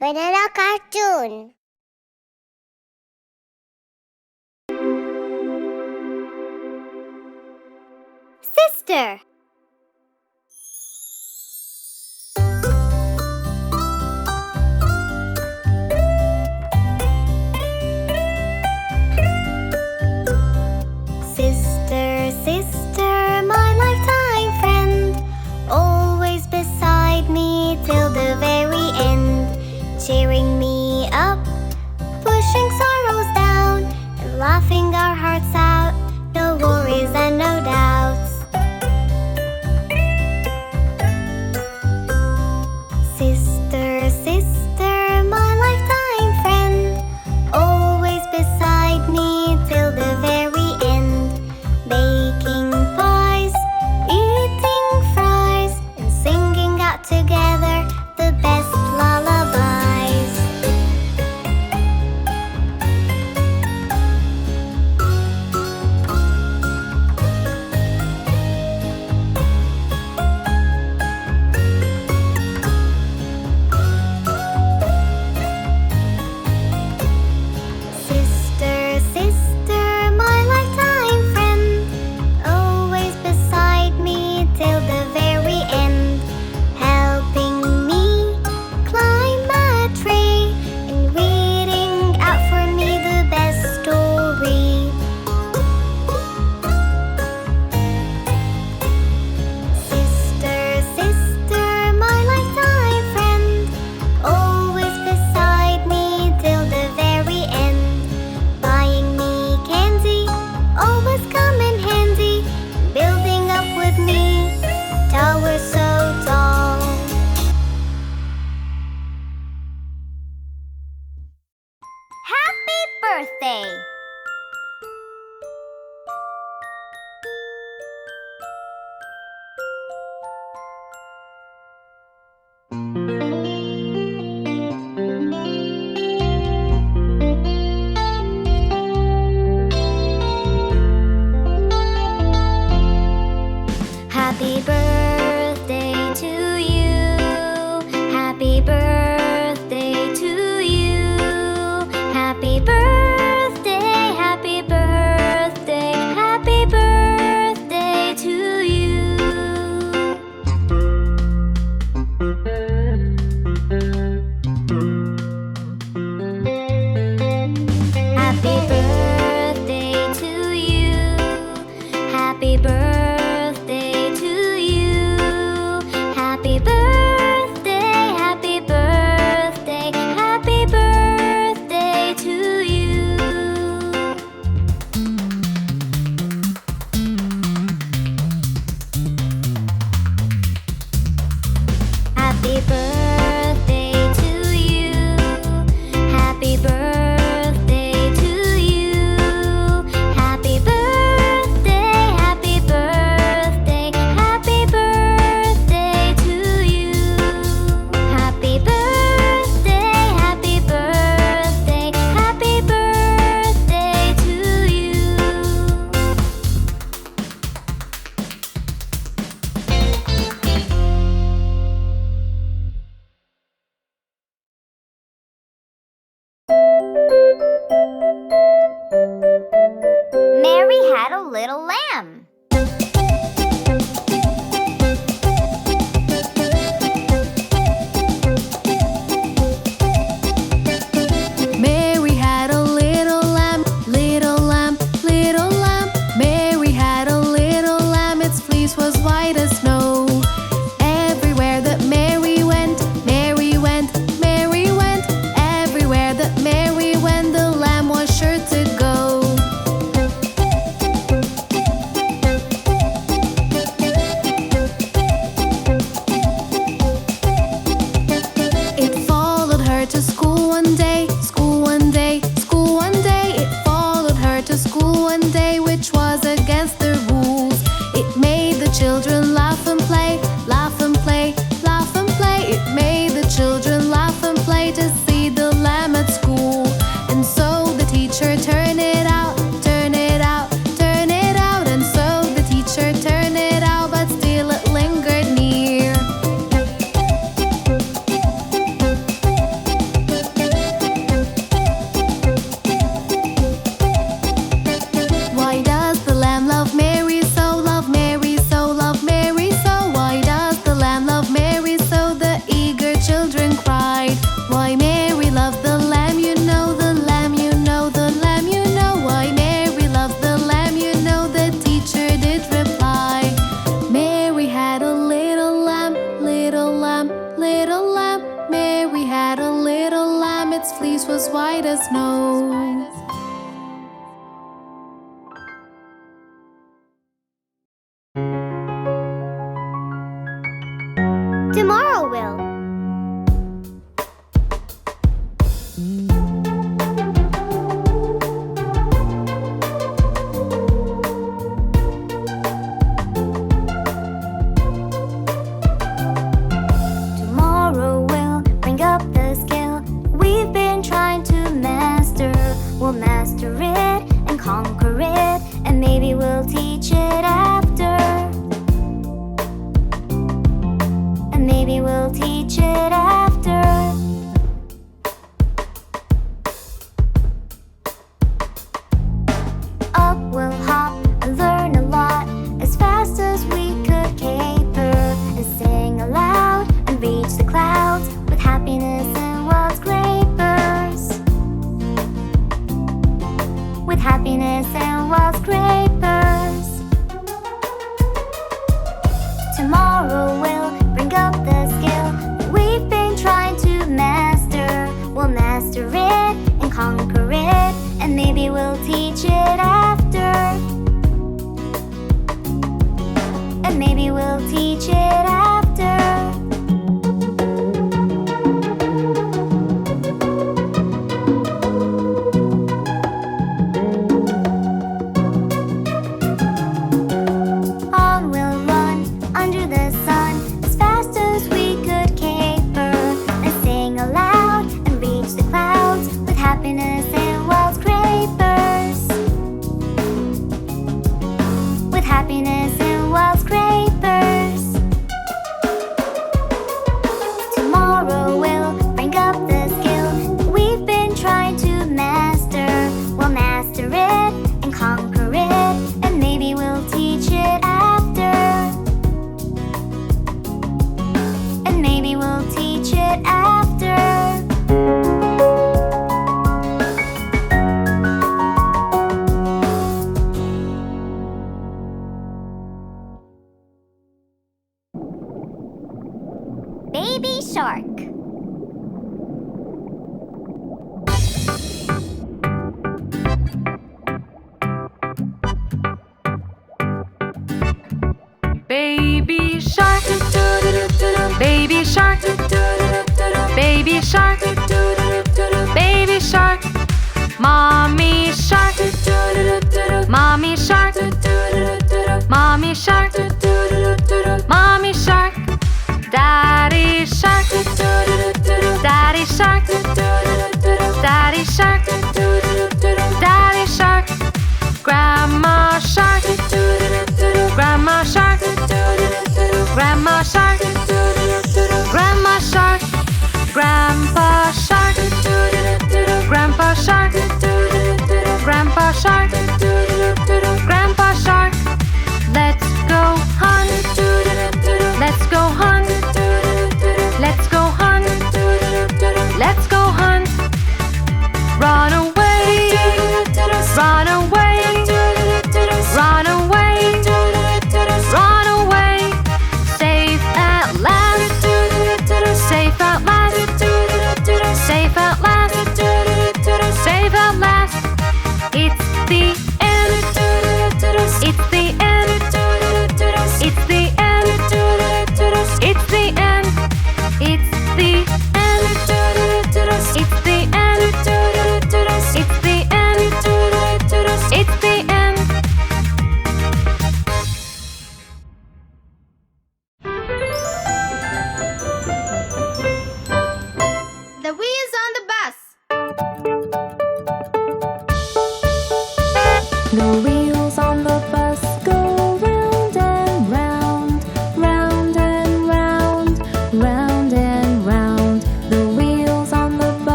Banana cartoon. Sister. Sister, sister, my lifetime friend, always beside me till the very end, cheering me up, pushing sorrows down, and laughing our hearts out, no worries and no doubts. Sister, sister, my lifetime friend, always beside me till the very end, baking pies, eating fries, and singing out together the best lullabies. Sister, sister, my lifetime friend, always beside me till the very end, helping me climb a tree and reading out for me the best story. Sister, sister, my lifetime friend, always beside me till the very end, buying me candy, always come in handy, building up with me, tower so tall. Happy birthday! Happy birthday to you. Happy birthday to you. Happy birthday, happy birthday, happy birthday to you. Happy birthday to you. Happy birthday to you. Happy birthday, happy birthday, happy birthday to you. Happy birthday to you. Happy birthday to you. Happy birthday, happy birthday, happy birthday to you. Happy birthday, happy birthday, happy birthday to you. Mary had a little lamb. Mary had a little lamb, little lamb, little lamb. Mary had a little lamb, its fleece was white as snow. Everywhere that Mary went, Mary went, Mary went. Everywhere that Mary went, the lamb was sure to go. It followed her to school one day, school one day, school one day. It followed her to school one day, which was against the rules. It made the children laugh and play. was white as snow. Tomorrow will. Tomorrow will bring up the skill we've been trying to master. We'll master it and conquer it, and maybe we'll teach it after. And maybe we'll teach it after. Up we'll hop and learn a lot as fast as we could caper, and sing aloud and reach the clouds with happiness and wild scrapers. With happiness and wild scrapers. Tomorrow will bring up the skill that we've been trying to master. We'll master it and conquer it, and maybe we'll teach it after. And maybe we'll teach it after. On we'll run under the sun as fast as we could caper, and sing aloud and reach the clouds with happiness and wild scrapers. With happiness and wild scrapers. Tomorrow will bring up the skill that we've been trying to master. We'll master it and conquer it, and maybe we'll teach it after. And maybe we'll teach it after. Baby shark. Baby shark, baby shark, baby shark, baby shark, mommy shark, mommy shark, mommy shark, mommy shark, daddy shark, daddy shark, daddy shark, daddy shark, grandma shark, grandma shark, grandma shark, grandma shark, grandpa shark, grandpa shark, grandpa shark, grandpa shark. Let's go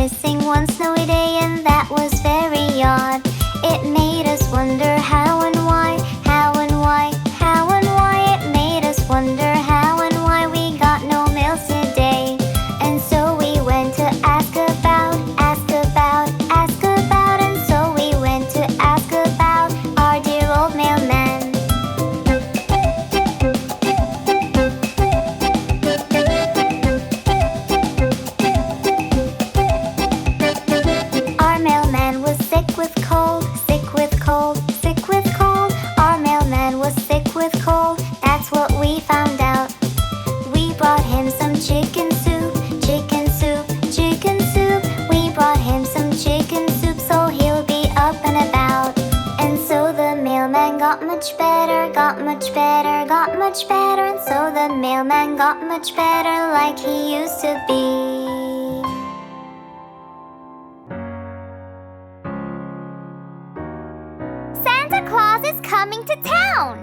missing one snowy day, and that was very odd. It made us wonder how and why, how and why, how and why. It made us wonder how and why we got no mail today. And so we went to ask about, and so we went to ask about our dear old mailman. Our mailman was sick with cold, sick with cold, sick with cold. Our mailman was sick with cold, that's what we found out. We brought him some chicken soup, chicken soup, chicken soup. We brought him some chicken soup so he'll be up and about. And so the mailman got much better, got much better, got much better. And so the mailman got much better like he used to be. Santa Claus is coming to town!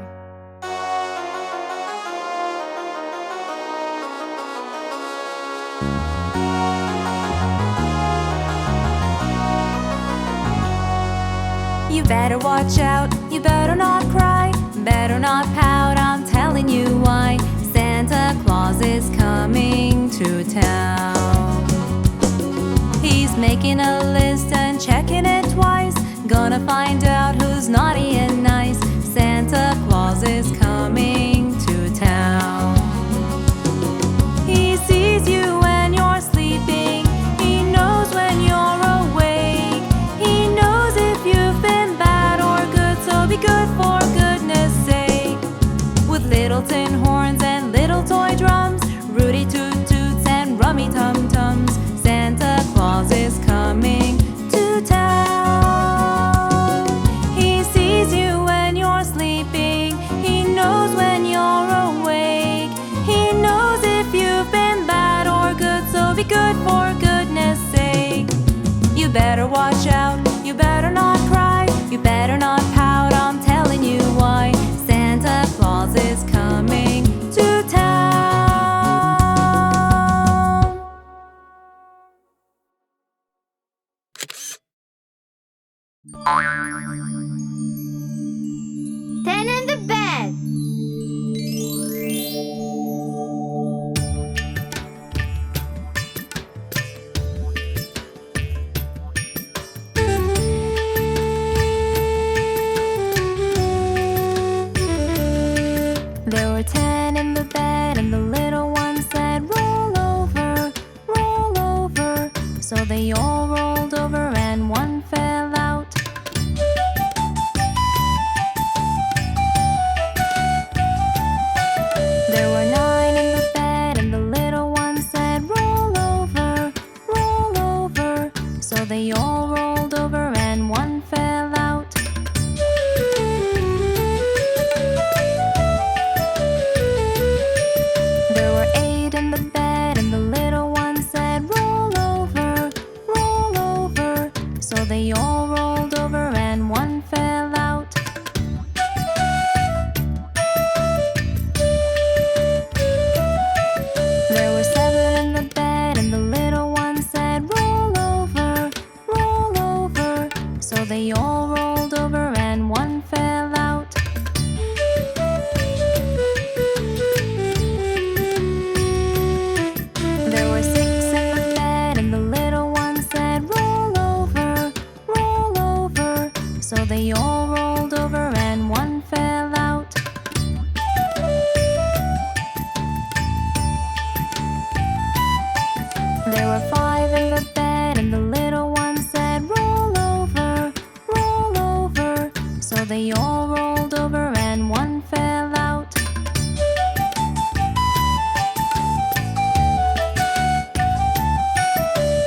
You better watch out, you better not cry, better not pout, I'm telling you why. Santa Claus is coming to town. He's making a list and checking it twice, gonna find out who's naughty and nice. Santa Claus is coming to town. He sees you when you're sleeping, he knows when you're awake. He knows if you've been bad or good, so be good for goodness sake. With little tin horns and little toy drums, Rudy toot toots and rummy tum tums, Santa Claus is coming to town. He sees you when you're sleeping, he knows when you're awake. He knows if you've been bad or good, so be good for goodness sake. You better watch out, you better not cry, you better not pout, I'm telling you why. Santa Claus is coming to town. Ten in the bed. There were 10 in the bed, and the little one said, roll over, roll over. So they all rolled over, and one fell out. There were 9 in the bed, and the little one said, roll over, roll over. So they all rolled over, and one fell out. There were 8 in the bed, and the little one said, roll over, roll over. So they all rolled over, and one fell out. There were 7 in the bed, and the little one said, roll over, roll over. So they all rolled over, and one fell out. There were 6 in the bed, and the little one said, roll over, roll over. So they all rolled over, and one fell out. There were 5 in the bed, and the little one said, roll over, roll over. So they all rolled over, and one fell out.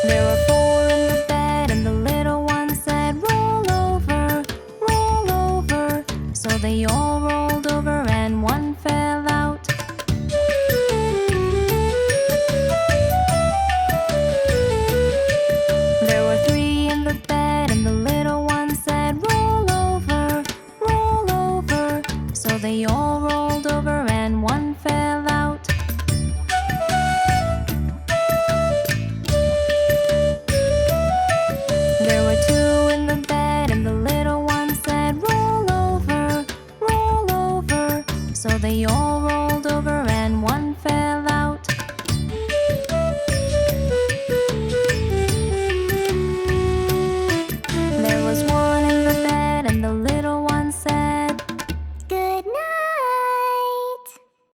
There were 4 in the bed, and the little one said, roll over, roll over. So they all rolled over, and one fell out. There were 3 in the bed, and the little one said, roll over, roll over. So they all rolled over, and one fell out. they all